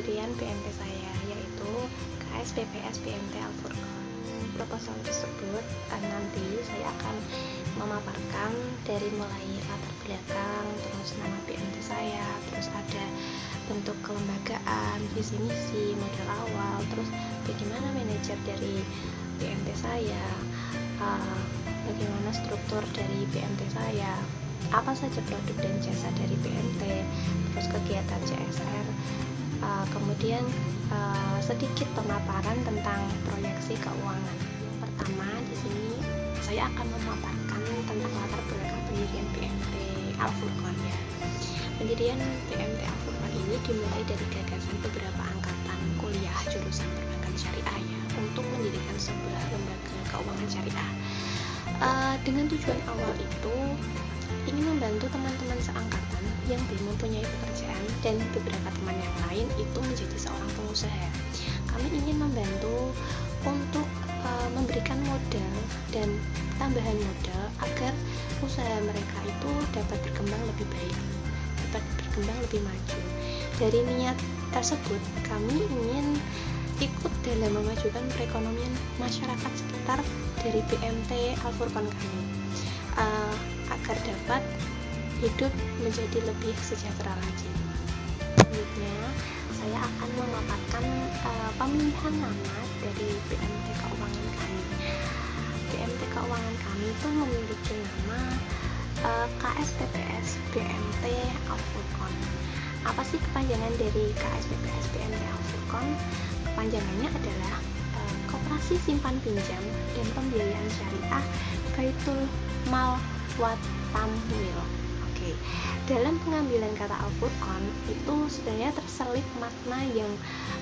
pendirian BMT saya, yaitu KSPPS BMT Al-Furqon. Proposal tersebut nanti saya akan memaparkan dari mulai latar belakang, terus nama BMT saya, terus ada bentuk kelembagaan, visi misi, modal awal, terus bagaimana manajer dari BMT saya, bagaimana struktur dari BMT saya, apa saja produk dan jasa dari BMT, terus kegiatan CSR, kemudian sedikit pemaparan tentang proyeksi keuangan. Yang pertama di sini saya akan memaparkan tentang latar belakang pendirian BMT Al-Furqon ya. Pendirian BMT Al-Furqon ini dimulai dari gagasan beberapa angkatan kuliah jurusan perbankan syariah ya, untuk mendirikan sebuah lembaga keuangan syariah. Dengan tujuan awal itu ingin membantu teman-teman seangkatan yang belum mempunyai pekerjaan dan beberapa teman yang lain itu menjadi seorang pengusaha. Kami ingin membantu untuk memberikan modal dan tambahan modal agar usaha mereka itu dapat berkembang lebih baik, dapat berkembang lebih maju. Dari niat tersebut, kami ingin ikut dalam memajukan perekonomian masyarakat sekitar dari BMT Al-Furqon kami, agar dapat hidup menjadi lebih sejahtera lagi. Selanjutnya, saya akan memaparkan pemilihan nama dari BMT keuangan kami. BMT keuangan kami itu memiliki nama KSPPS BMT Al-Furqon. Apa sih kepanjangan dari KSPPS BMT Al-Furqon? Kepanjangannya adalah Koperasi Simpan Pinjam dan Pembiayaan Syariah Baitul Mal wa Tamwil. Oke. Dalam pengambilan kata Al-Furqon itu sebenarnya terselip makna yang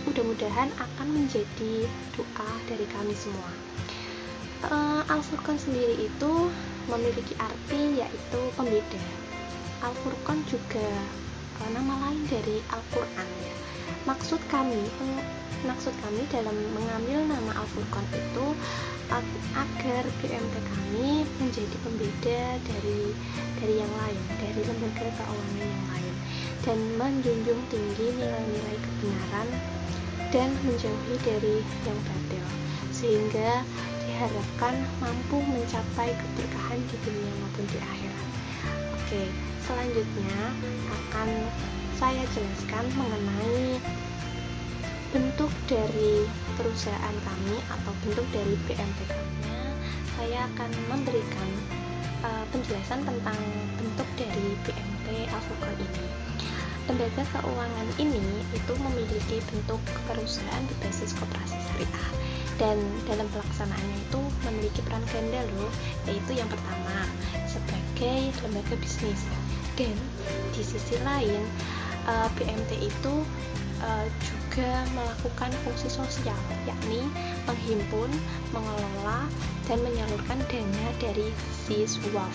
mudah-mudahan akan menjadi doa dari kami semua. Al-Furqon sendiri itu memiliki arti yaitu pembeda. Al-Furqon juga nama lain dari Al-Quran ya. Maksud kami dalam mengambil nama Al-Furqon itu agar BMT kami menjadi pembeda dari yang lain, dari lembaga keuangan yang lain, dan menjunjung tinggi nilai-nilai kebenaran dan menjauhi dari yang batil, sehingga diharapkan mampu mencapai keberkahan di dunia maupun di akhirat. Oke, selanjutnya akan saya jelaskan mengenai bentuk dari perusahaan kami atau bentuk dari BMT kami. Saya akan memberikan penjelasan tentang bentuk dari BMT Al-Furqon ini. Lembaga keuangan ini itu memiliki bentuk perusahaan berbasis koperasi syariah, dan dalam pelaksanaannya itu memiliki peran ganda loh, yaitu yang pertama sebagai lembaga bisnis, dan di sisi lain BMT itu juga melakukan fungsi sosial, yakni menghimpun, mengelola, dan menyalurkan dana dari siswa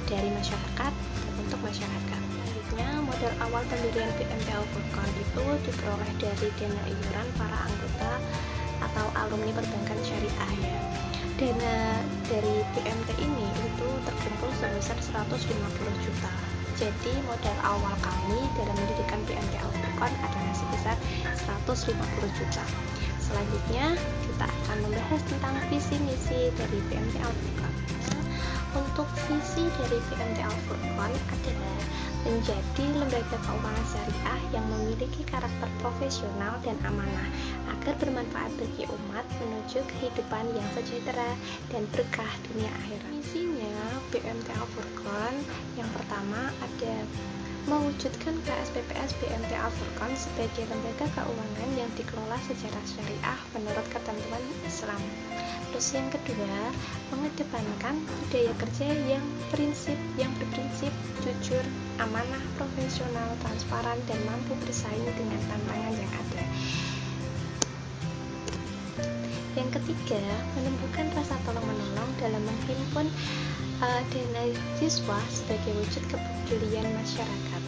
dari masyarakat dan untuk masyarakat. Selanjutnya, modal awal pendirian BMT Al-Furqon itu diperoleh dari dana iuran para anggota atau alumni perbankan syariah ya. Dana dari BMT ini itu terkumpul sebesar 150 juta. Jadi modal awal kami dalam mendirikan BMT Al-Furqon adalah sebesar 150 juta. Selanjutnya kita akan membahas tentang visi misi dari BMT Al-Furqon. Untuk visi dari BMT Al-Furqon adalah menjadi lembaga keuangan syariah yang memiliki karakter profesional dan amanah agar bermanfaat bagi umat menuju kehidupan yang sejahtera dan berkah dunia akhirat. Misinya BMT Al-Furqon yang pertama ada mewujudkan KSPPS BMT Al-Furqon sebagai lembaga keuangan yang dikelola secara syariah menurut ketentuan Islam. Terus yang kedua, mengedepankan budaya kerja yang berprinsip, jujur, amanah, profesional, transparan, dan mampu bersaing dengan tantangan yang ada. Yang ketiga, menumbuhkan rasa tolong-menolong dalam menghimpun dana siswa sebagai wujud kepedulian masyarakat.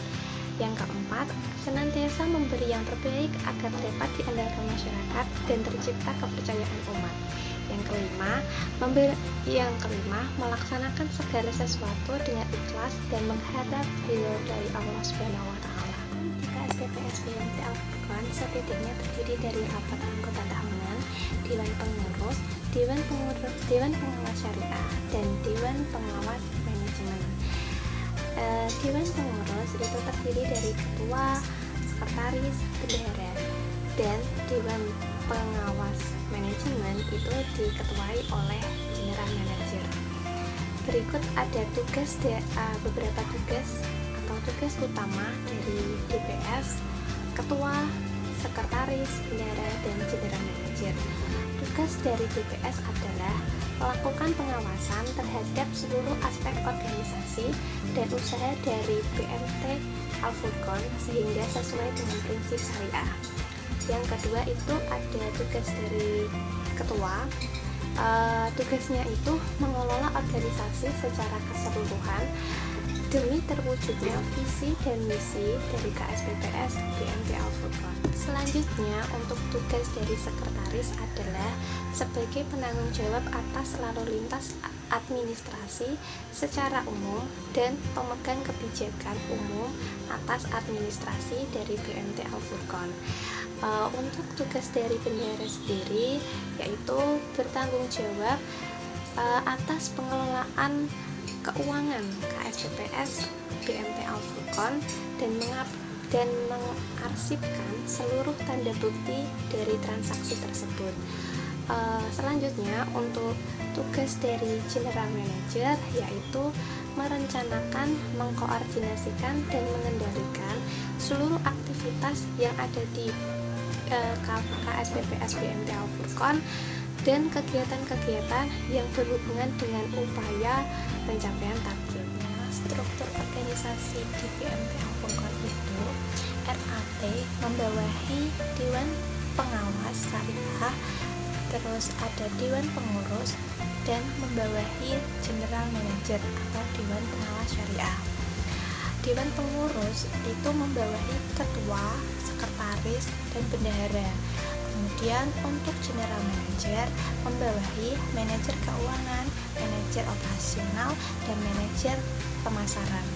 Yang keempat, senantiasa memberi yang terbaik agar dapat diandalkan masyarakat dan tercipta kepercayaan umat. Yang kelima, melaksanakan segala sesuatu dengan ikhlas dan mengharap ridho dari Allah Subhanahu wa Ta'ala. Di KSPPS BMT Al-Furqon setitiknya terdiri dari rapat anggota tahunan, Dewan Pengurus, Dewan Pengawas Syariah, dan Dewan Pengawas Manajemen. Dewan Pengurus itu terdiri dari ketua, sekretaris, bendahara, dan Dewan Pengawas Manajemen itu diketuai oleh General Manager. Berikut ada beberapa tugas atau tugas utama dari DPS, ketua, sekretaris, bendahara, dan General Manager. Tugas dari DPS adalah melakukan pengawasan terhadap seluruh aspek organisasi dan usaha dari PMT Al-Furqon sehingga sesuai dengan prinsip syariah. Yang kedua itu ada tugas dari ketua. Tugasnya itu mengelola organisasi secara keseluruhan demi terwujudnya visi dan misi dari KSPPS PMT Al-Furqon. Selanjutnya, untuk tugas dari sekretaris adalah sebagai penanggung jawab atas lalu lintas administrasi secara umum dan pemegang kebijakan umum atas administrasi dari PMT Al-Furqon. Untuk tugas dari bendahara sendiri yaitu bertanggung jawab atas pengelolaan keuangan KSPPS PMT Al-Furqon dan mengarsipkan seluruh tanda bukti dari transaksi tersebut. Selanjutnya, untuk tugas dari General Manager yaitu merencanakan, mengkoordinasikan, dan mengendalikan seluruh aktivitas yang ada di KSPPS PMT Al-Furqon dan kegiatan-kegiatan yang berhubungan dengan upaya pencapaian target. Struktur organisasi di PMT Al-Furqon itu RAT membawahi Dewan Pengawas Syariah, terus ada Dewan Pengurus, dan membawahi General Manager atau Dewan Pengawas Syariah. Dewan Pengurus itu membawahi ketua, sekretaris, dan bendahara. Kemudian untuk General Manager membawahi manajer keuangan, manajer operasional, dan manajer pemasaran.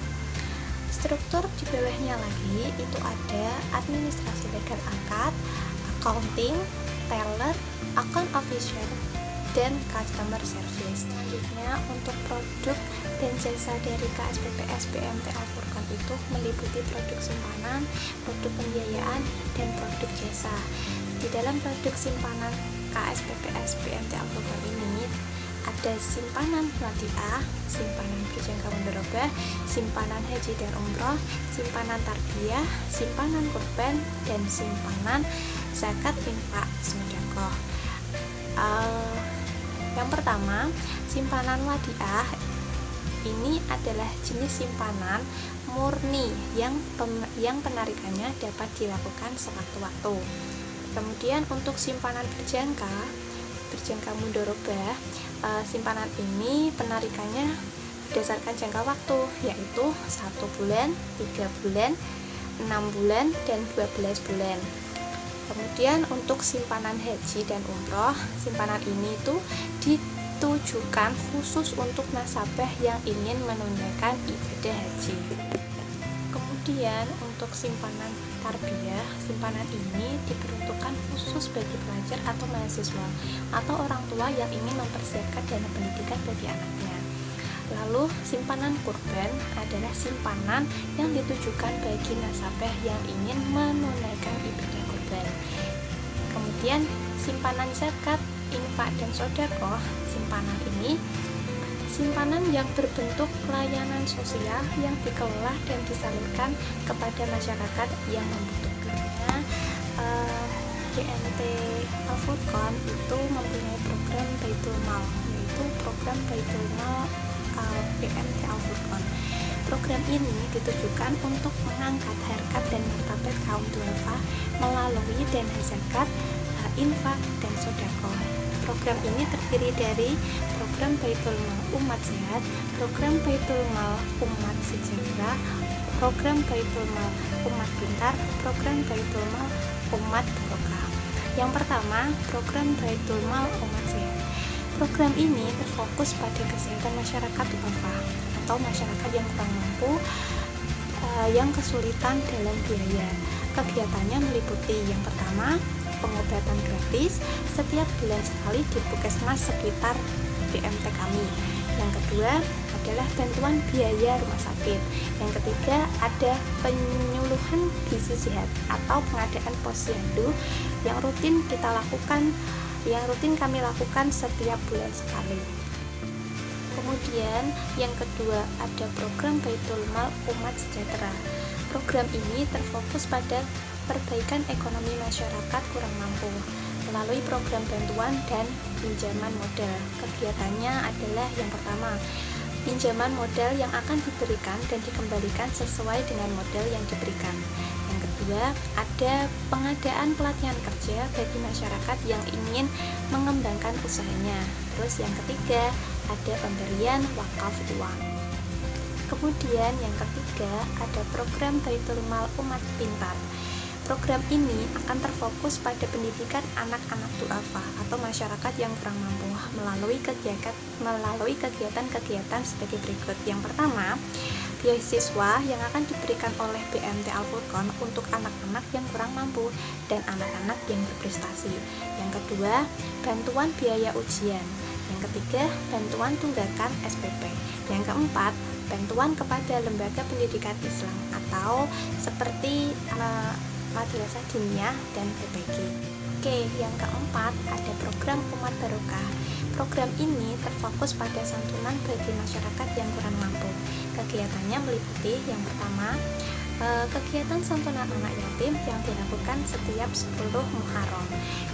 Struktur di bawahnya lagi itu ada administrasi legal akad, accounting, teller, account officer, dan customer service. Selanjutnya, untuk produk dan jasa dari KSPPS PMT Al-Furqon itu meliputi produk simpanan, produk pembiayaan, dan produk jasa. Di dalam produk simpanan KSPPS PMT Al-Furqon ini ada simpanan wadiah, simpanan berjangka mudharabah, simpanan haji dan umroh, simpanan tarbiyah, simpanan kurban, dan simpanan zakat, infak, sedekah. Yang pertama, simpanan wadiah ini adalah jenis simpanan murni yang penarikannya dapat dilakukan sewaktu-waktu. Kemudian untuk simpanan berjangka mudharabah, simpanan ini penarikannya berdasarkan jangka waktu, yaitu 1 bulan, 3 bulan, 6 bulan, dan 12 bulan. Kemudian untuk simpanan haji dan umroh, simpanan ini itu ditujukan khusus untuk nasabah yang ingin menunaikan ibadah haji. Kemudian untuk simpanan tarbiyah, simpanan ini diperuntukkan khusus bagi pelajar atau mahasiswa atau orang tua yang ingin mempersiapkan dana pendidikan bagi anaknya. Lalu simpanan kurban adalah simpanan yang ditujukan bagi nasabah yang ingin menunaikan ibadah kurban. Kemudian simpanan zakat, infak, dan sedekah, simpanan ini simpanan yang berbentuk pelayanan sosial yang dikelola dan disalurkan kepada masyarakat yang membutuhkannya. PMT Al-Furqon itu mempunyai program Baitul Mal, yaitu program Baitul Mal PMT Al-Furqon. Program ini ditujukan untuk mengangkat harkat dan martabat kaum duafa melalui dana zakat, infak, dan sedekah. Program ini terdiri dari program Baitul Mal Umat Sehat, program Baitul Mal Umat Sejahtera, program Baitul Mal Umat Pintar, program Baitul Mal Umat Barokah. Yang pertama, program Baitul Mal Umat Sehat. Program ini terfokus pada kesehatan masyarakat duafa atau masyarakat yang kurang mampu, yang kesulitan dalam biaya. Kegiatannya meliputi yang pertama, pengobatan gratis setiap bulan sekali di puskesmas sekitar BMT kami. Yang kedua adalah bantuan biaya rumah sakit. Yang ketiga ada penyuluhan gizi sehat atau pengadaan posyandu yang rutin kami lakukan setiap bulan sekali. Kemudian yang kedua ada program Baitul Mal Umat Sejahtera. Program ini terfokus pada perbaikan ekonomi masyarakat kurang mampu melalui program bantuan dan pinjaman modal. Kegiatannya adalah yang pertama, pinjaman modal yang akan diberikan dan dikembalikan sesuai dengan modal yang diberikan. Yang kedua, ada pengadaan pelatihan kerja bagi masyarakat yang ingin mengembangkan usahanya. Terus yang ketiga, ada pemberian wakaf uang. Kemudian yang ketiga, ada program Baitul Mal Umat Pintar. Program ini akan terfokus pada pendidikan anak-anak duafa atau masyarakat yang kurang mampu melalui kegiatan-kegiatan sebagai berikut. Yang pertama, beasiswa yang akan diberikan oleh BMT Al-Furqon untuk anak-anak yang kurang mampu dan anak-anak yang berprestasi. Yang kedua, bantuan biaya ujian. Yang ketiga, bantuan tunggakan SPP. Yang keempat, bantuan kepada lembaga pendidikan Islam atau seperti Madrasah Diniyah dan PPG. Oke, yang keempat ada program Umat Barokah. Program ini terfokus pada santunan bagi masyarakat yang kurang mampu. Kegiatannya meliputi yang pertama, kegiatan santunan anak yatim yang dilakukan setiap 10 Muharram.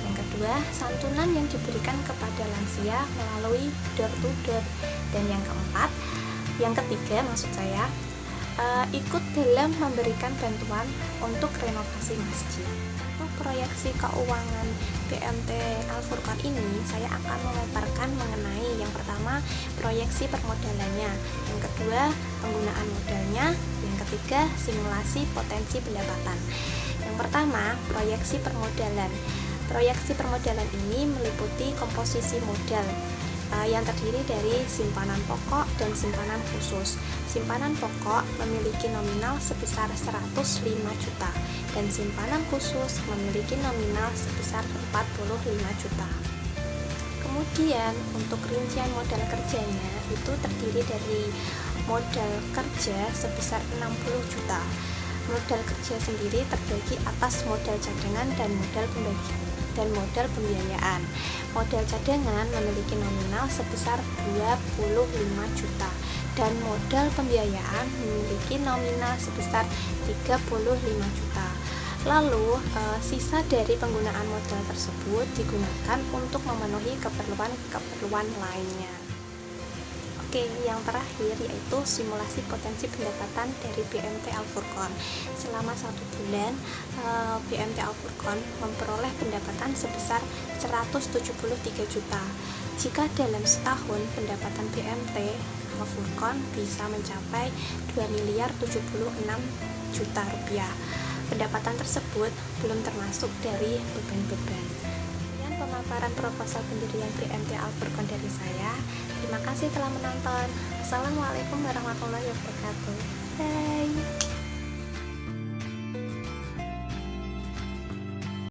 Yang kedua, santunan yang diberikan kepada lansia melalui door to door. Dan yang ketiga maksud saya, ikut dalam memberikan bantuan untuk renovasi masjid. Proyeksi keuangan BMT Al-Furqon ini saya akan memaparkan mengenai yang pertama, proyeksi permodalannya, yang kedua, penggunaan modalnya, yang ketiga, simulasi potensi pendapatan. Yang pertama, proyeksi permodalan. Proyeksi permodalan ini meliputi komposisi modal yang terdiri dari simpanan pokok dan simpanan khusus. Simpanan pokok memiliki nominal sebesar 105 juta dan simpanan khusus memiliki nominal sebesar 45 juta. Kemudian untuk rincian modal kerjanya itu terdiri dari modal kerja sebesar 60 juta. Modal kerja sendiri terbagi atas modal cadangan dan modal pembiayaan. Modal cadangan memiliki nominal sebesar 25 juta dan modal pembiayaan memiliki nominal sebesar 35 juta. Lalu sisa dari penggunaan modal tersebut digunakan untuk memenuhi keperluan lainnya. Oke, yang terakhir yaitu simulasi potensi pendapatan dari BMT Al-Furqon. Selama 1 bulan, BMT Al-Furqon memperoleh pendapatan sebesar 173 juta. Jika dalam setahun pendapatan BMT Al-Furqon bisa mencapai 2.076 juta rupiah. Pendapatan tersebut belum termasuk dari beban-beban. Pemaparan proposal pendirian BMT Al-Furqon dari saya. Terima kasih telah menonton. Assalamualaikum warahmatullahi wabarakatuh. Bye.